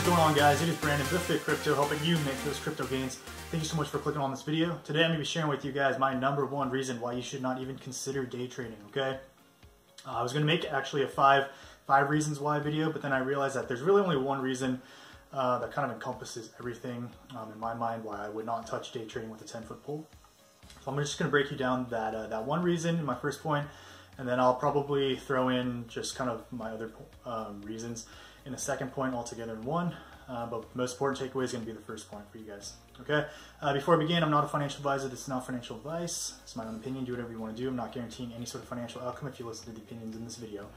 What is going on, guys? It is Brandon, Lift Fit Crypto, helping you make those crypto gains. Thank you so much for clicking on this video. Today I'm going to be sharing with you guys my #1 reason why you should not even consider day trading, okay? I was going to make actually a five reasons why video, but then I realized that there's really only one reason that kind of encompasses everything in my mind why I would not touch day trading with a 10-foot pole. So I'm just going to break you down that one reason in my first point, and then I'll probably throw in just kind of my other reasons in the second point altogether in one. But the most important takeaway is going to be the first point for you guys. Okay. Before I begin, I'm not a financial advisor. This is not financial advice. It's my own opinion. Do whatever you want to do. I'm not guaranteeing any sort of financial outcome if you listen to the opinions in this video.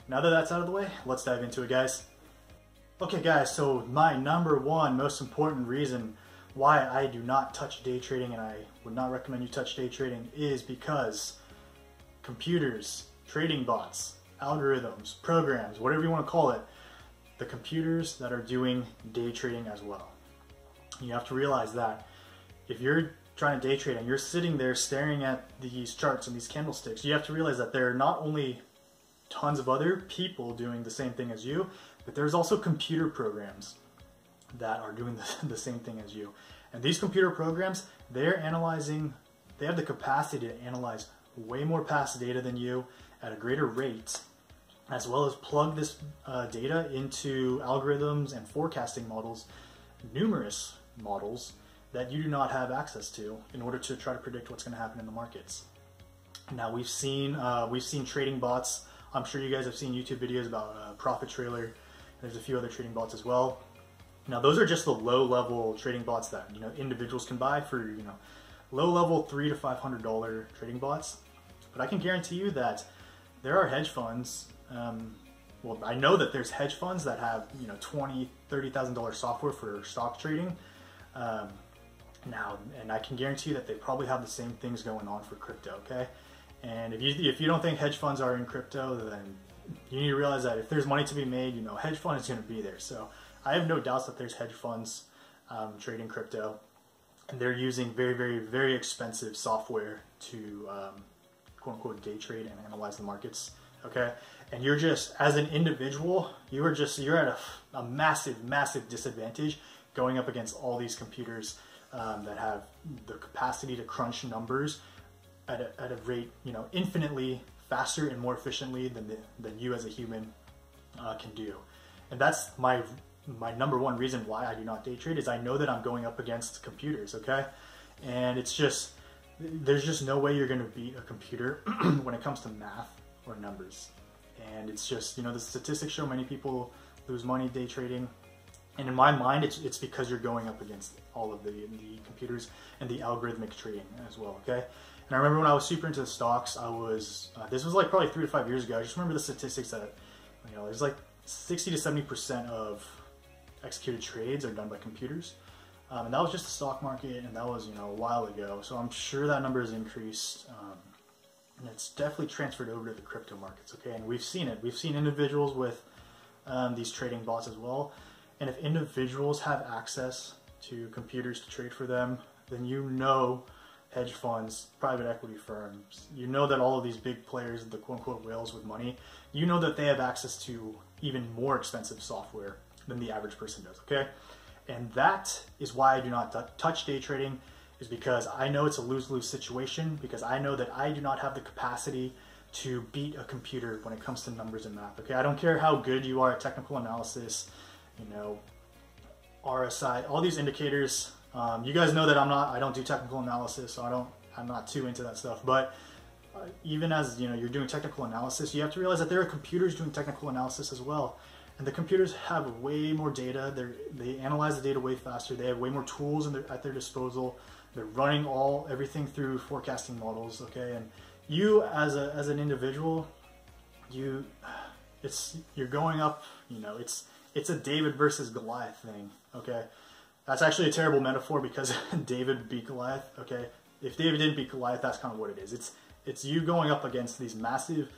Now that that's out of the way, let's dive into it, guys. Okay, guys. So my #1 most important reason why I do not touch day trading, and I would not recommend you touch day trading, is because computers, trading bots, algorithms, programs, whatever you want to call it, the computers that are doing day trading as well. You have to realize that if you're trying to day trade and you're sitting there staring at these charts and these candlesticks, you have to realize that there are not only tons of other people doing the same thing as you, but there's also computer programs that are doing the same thing as you. And these computer programs, they have the capacity to analyze way more past data than you at a greater rate, as well as plug this data into algorithms and forecasting models, numerous models that you do not have access to in order to try to predict what's going to happen in the markets. Now we've seen trading bots. I'm sure you guys have seen YouTube videos about Profit Trailer. There's a few other trading bots as well. Now those are just the low-level trading bots that individuals can buy for low-level $300 to $500 trading bots. But I can guarantee you that there are hedge funds. Well, I know that there's hedge funds that have $20,000, $30,000 software for stock trading now, and I can guarantee you that they probably have the same things going on for crypto. Okay, and if you don't think hedge funds are in crypto, then you need to realize that if there's money to be made, hedge fund is going to be there. So I have no doubts that there's hedge funds trading crypto, and they're using very, very, very expensive software to quote unquote day trade and analyze the markets. Okay, and you're just, as an individual, you're at a massive disadvantage going up against all these computers that have the capacity to crunch numbers at a rate infinitely faster and more efficiently than you as a human can do. And that's my #1 reason why I do not day trade, is I know that I'm going up against computers. Okay, and it's just, there's just no way you're going to beat a computer when it comes to math or numbers. And it's just, the statistics show many people lose money day trading, and in my mind it's because you're going up against all of the computers and the algorithmic trading as well. Okay, and I remember when I was super into the stocks, I was this was like probably 3 to 5 years ago. I just remember the statistics that there's like 60 to 70% of executed trades are done by computers, and that was just the stock market, and that was a while ago. So I'm sure that number has increased. And it's definitely transferred over to the crypto markets, okay? And we've seen it. We've seen individuals with these trading bots as well. And if individuals have access to computers to trade for them, then hedge funds, private equity firms, that all of these big players, the quote-unquote whales with money, that they have access to even more expensive software than the average person does, okay? And that is why I do not touch day trading, is because I know it's a lose-lose situation, because I know that I do not have the capacity to beat a computer when it comes to numbers and math. Okay, I don't care how good you are at technical analysis, RSI, all these indicators. You guys know that I don't do technical analysis, so I'm not too into that stuff. But even as you're doing technical analysis, you have to realize that there are computers doing technical analysis as well. And the computers have way more data. They analyze the data way faster. They have way more tools at their disposal. They're running everything through forecasting models. Okay, and you as an individual, you're going up. It's a David versus Goliath thing. Okay, that's actually a terrible metaphor, because David beat Goliath. Okay, if David didn't beat Goliath, that's kind of what it is. It's you going up against these massive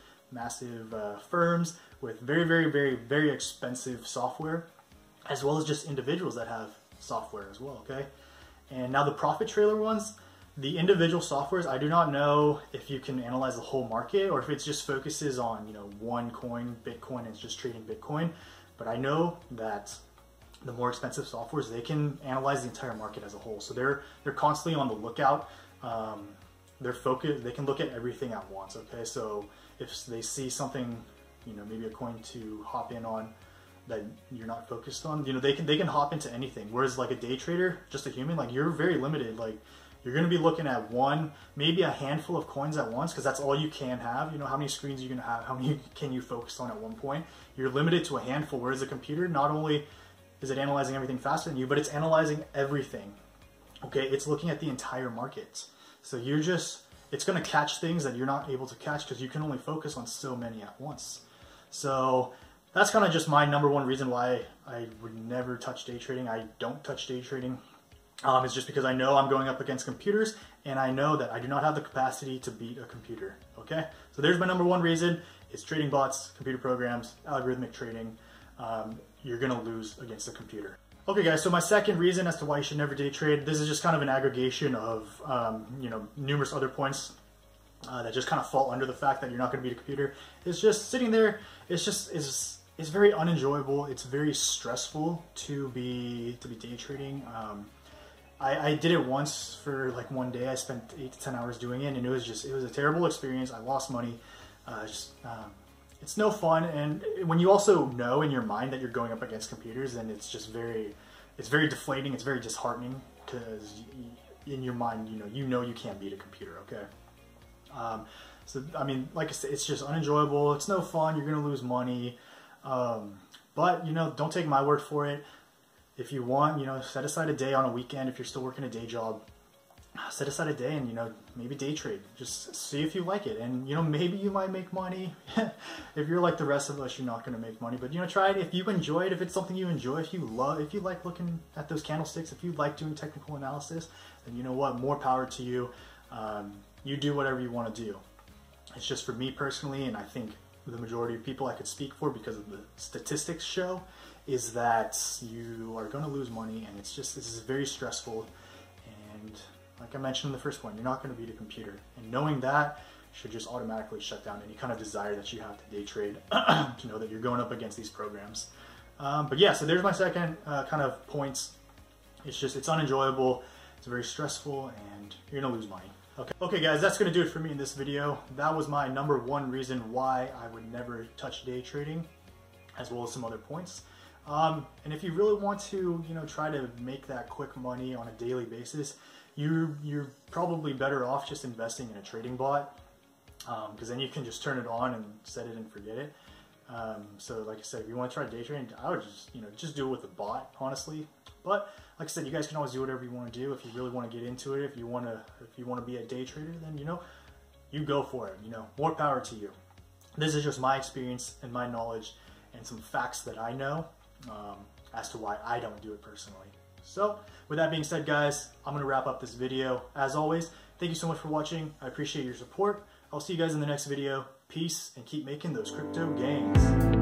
firms with very, very, very, very expensive software, as well as just individuals that have software as well. Okay, and now the Profit Trailer ones, the individual softwares, I do not know if you can analyze the whole market or if it just focuses on one coin, Bitcoin, and it's just trading Bitcoin. But I know that the more expensive softwares, they can analyze the entire market as a whole. So they're constantly on the lookout. They're focused. They can look at everything at once. Okay, so if they see something, you know, maybe a coin to hop in on that you're not focused on, you know, they can hop into anything. Whereas like a day trader, just a human, like you're very limited. Like you're going to be looking at one, maybe a handful of coins at once, because that's all you can have. You know, how many screens are you going to have? How many can you focus on at one point? You're limited to a handful. Whereas a computer, not only is it analyzing everything faster than you, but it's analyzing everything. Okay, it's looking at the entire market. So it's going to catch things that you're not able to catch because you can only focus on so many at once. So that's kind of just my number one reason why I would never touch day trading. I don't touch day trading. It's just because I know I'm going up against computers, and I know that I do not have the capacity to beat a computer. Okay, so there's my number one reason. It's trading bots, computer programs, algorithmic trading. You're going to lose against a computer. Okay guys, so my second reason as to why you should never day trade, this is just kind of an aggregation of you know, numerous other points that just kind of fall under the fact that you're not going to beat a computer. It's just sitting there, it's very unenjoyable, it's very stressful to be day trading. I did it once for like one day. I spent 8 to 10 hours doing it, and it was a terrible experience. I lost money. It's no fun, and when you also know in your mind that you're going up against computers, then it's very deflating, it's very disheartening, because in your mind, you know you can't beat a computer, okay? So, I mean, like I said, it's just unenjoyable, it's no fun, you're gonna lose money, but, you know, don't take my word for it. If you want, you know, set aside a day on a weekend if you're still working a day job. Set aside a day and, you know, maybe day trade. Just see if you like it. And, you know, maybe you might make money. If you're like the rest of us, you're not going to make money. But, you know, try it. If you enjoy it, if it's something you enjoy, if you like looking at those candlesticks, if you like doing technical analysis, then you know what? More power to you. You do whatever you want to do. It's just for me personally, and I think the majority of people I could speak for because of the statistics show, is that you are going to lose money, and this is very stressful. And like I mentioned in the first point, you're not going to beat a computer. And knowing that should just automatically shut down any kind of desire that you have to day trade, to know that you're going up against these programs. But yeah, so there's my second kind of points. It's unenjoyable, it's very stressful, and you're going to lose money. Okay guys, that's going to do it for me in this video. That was my number one reason why I would never touch day trading, as well as some other points. And if you really want to, you know, try to make that quick money on a daily basis, you're probably better off just investing in a trading bot, because then you can just turn it on and set it and forget it. So like I said, if you want to try day trading, I would just do it with a bot, honestly. But like I said, you guys can always do whatever you want to do. If you really want to get into it, if you want to be a day trader, then, you know, you go for it. You know, more power to you. This is just my experience and my knowledge and some facts that I know as to why I don't do it personally. So with that being said, guys, I'm going to wrap up this video. As always, thank you so much for watching. I appreciate your support. I'll see you guys in the next video. Peace, and keep making those crypto gains.